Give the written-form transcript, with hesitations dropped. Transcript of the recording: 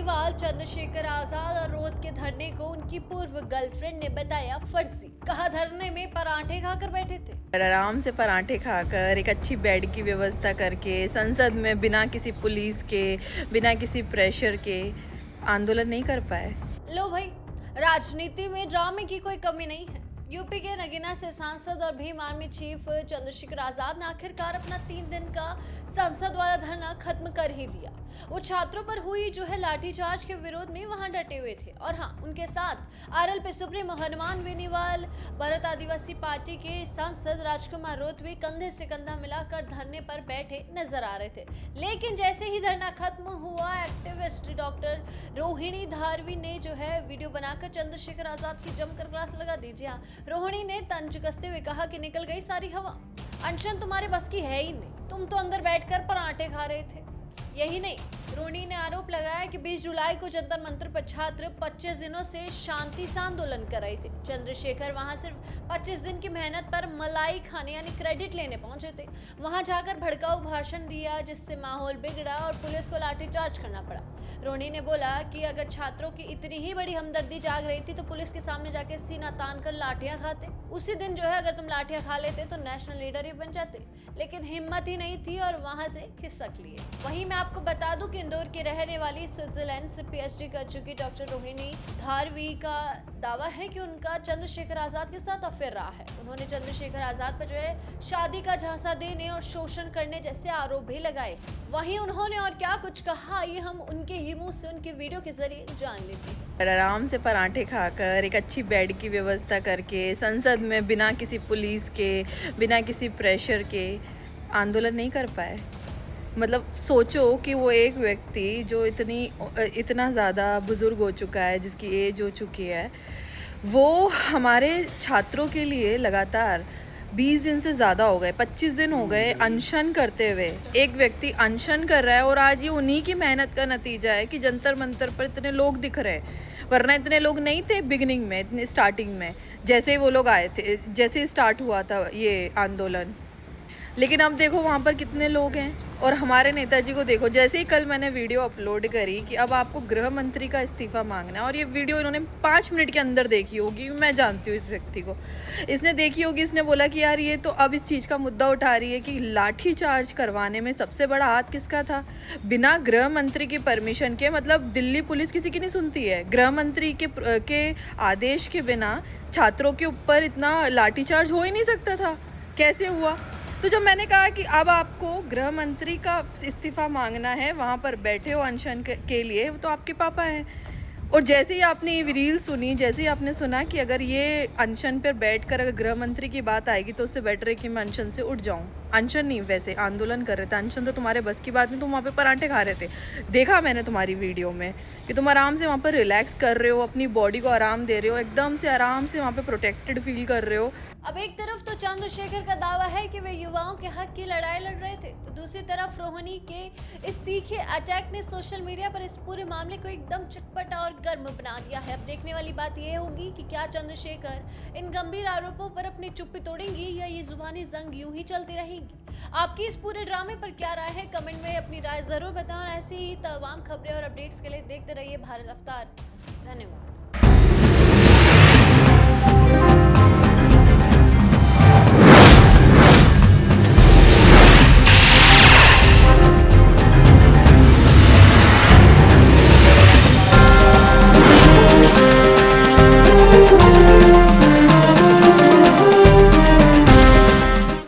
केजरीवाल चंद्रशेखर आजाद और रोहत के धरने को उनकी पूर्व गर्लफ्रेंड ने बताया फर्जी। कहा धरने में पराठे खाकर बैठे थे। आराम से पराठे खाकर एक अच्छी बेड की व्यवस्था करके संसद में बिना किसी पुलिस के, बिना किसी प्रेशर के आंदोलन नहीं कर पाए। लो भाई, राजनीति में ड्रामे की कोई कमी नहीं है। यूपी के नगीना से सांसद और भीम आर्मी चीफ चंद्रशेखर आजाद ने आखिरकार अपना 3 दिन का संसद वाला धरना खत्म कर ही दिया। वो छात्रों पर हुई जो है लाठीचार्ज के विरोध में वहां डटे हुए थे और हाँ, उनके साथ आरएलपी सुप्रीमो हनुमान बेनीवाल, भारत आदिवासी पार्टी के सांसद राजकुमार रोहत भी कंधे से कंधा मिलाकर धरने पर बैठे नजर आ रहे थे। लेकिन जैसे ही धरना खत्म हुआ, एक्टिविस्ट डॉक्टर रोहिणी धारवी ने जो है वीडियो बनाकर चंद्रशेखर आजाद की जमकर क्लास लगा दी। जी हाँ, रोहिणी ने तंज कसते हुए कहा कि निकल गई सारी हवा, अनशन तुम्हारे बस की है ही नहीं, तुम तो अंदर बैठकर पराठे खा रहे थे। यही नहीं, रोहिणी ने आरोप लगाया कि 20 जुलाई को जंतर मंतर पर छात्र 25 दिनों से शांति से आंदोलन कर रहे थे। चंद्रशेखर वहां सिर्फ 25 दिन की मेहनत पर मलाई खाने यानी क्रेडिट लेने पहुंचे थे। वहां जाकर भड़काऊ भाषण दिया, जिससे माहौल बिगड़ा और पुलिस को लाठीचार्ज करना पड़ा। रोहिणी ने बोला कि अगर छात्रों की इतनी ही बड़ी हमदर्दी जाग रही थी तो पुलिस के सामने जाके सीना तान कर लाठियां खाते। उसी दिन जो है अगर तुम लाठियां खा लेते तो नेशनल लीडर ही बन जाते, लेकिन हिम्मत ही नहीं थी और वहां से खिसक लिए। वहीं मैं आपको बता दूं कि इंदौर की रहने वाली स्विट्जरलैंड से पीएचडी कर चुकी डॉक्टर रोहिणी धारवी का दावा है कि उनका चंद्रशेखर आजाद के साथ अफेयर रहा है। उन्होंने चंद्रशेखर आजाद पर जो है शादी का झांसा देने और शोषण करने जैसे आरोप भी लगाए। वहीं उन्होंने और क्या कुछ कहा, ये हम उनके ही मुंह से उनके वीडियो के जरिए जान लेते हैं। आराम से पराठे खाकर एक अच्छी बेड की व्यवस्था करके संसद में बिना किसी पुलिस के, बिना किसी प्रेशर के आंदोलन नहीं कर पाए। मतलब सोचो कि वो एक व्यक्ति जो इतना ज़्यादा बुज़ुर्ग हो चुका है, जिसकी एज हो चुकी है, वो हमारे छात्रों के लिए लगातार 20 दिन से ज़्यादा हो गए, 25 दिन हो गए अनशन करते हुए। एक व्यक्ति अनशन कर रहा है और आज ये उन्हीं की मेहनत का नतीजा है कि जंतर मंतर पर इतने लोग दिख रहे हैं। वरना इतने लोग नहीं थे बिगिनिंग में, इतने स्टार्टिंग में, जैसे वो लोग आए थे, जैसे स्टार्ट हुआ था ये आंदोलन। लेकिन अब देखो वहाँ पर कितने लोग हैं। और हमारे नेताजी को देखो, जैसे ही कल मैंने वीडियो अपलोड करी कि अब आपको गृह मंत्री का इस्तीफा मांगना है, और ये वीडियो इन्होंने 5 मिनट के अंदर देखी होगी। मैं जानती हूँ इस व्यक्ति को, इसने देखी होगी। इसने बोला कि यार ये तो अब इस चीज़ का मुद्दा उठा रही है कि लाठी चार्ज करवाने में सबसे बड़ा हाथ किसका था। बिना गृह मंत्री की परमिशन के, मतलब दिल्ली पुलिस किसी की नहीं सुनती है, गृह मंत्री के आदेश के बिना छात्रों के ऊपर इतना लाठीचार्ज हो ही नहीं सकता था। कैसे हुआ? तो जब मैंने कहा कि अब आपको गृह मंत्री का इस्तीफा मांगना है, वहाँ पर बैठे हो अनशन के लिए, तो आपके पापा हैं। और जैसे ही आपने ये रील सुनी, जैसे ही आपने सुना कि अगर ये अनशन पर बैठकर अगर गृह मंत्री की बात आएगी तो उससे बेटर है कि मैं अनशन से उठ जाऊँ। अनशन नहीं, वैसे आंदोलन कर रहे थे। अनशन तो तुम्हारे बस की बात नहीं, तुम वहाँ पे पराठे खा रहे थे। देखा मैंने तुम्हारी वीडियो में कि तुम आराम से वहाँ पर रिलैक्स कर रहे हो, अपनी बॉडी को आराम दे रहे हो, एकदम से आराम से वहाँ पे प्रोटेक्टेड फील कर रहे हो। अब एक तरफ तो चंद्रशेखर का दावा है कि वे युवाओं के हक की लड़ाई लड़ रहे थे, तो दूसरी तरफ रोहिणी के इस तीखे अटैक ने सोशल मीडिया पर इस पूरे मामले को एकदम चटपटा और गर्म बना दिया है। अब देखने वाली बात यह होगी कि क्या चंद्रशेखर इन गंभीर आरोपों पर अपनी चुप्पी तोड़ेंगी या ये जुबानी जंग यूं ही चलती रहेगी। आपकी इस पूरे ड्रामे पर क्या राय है? कमेंट में अपनी राय जरूर बताएं और ऐसी ही तमाम खबरें और अपडेट्स के लिए देखते रहिए भारत अवतार। धन्यवाद।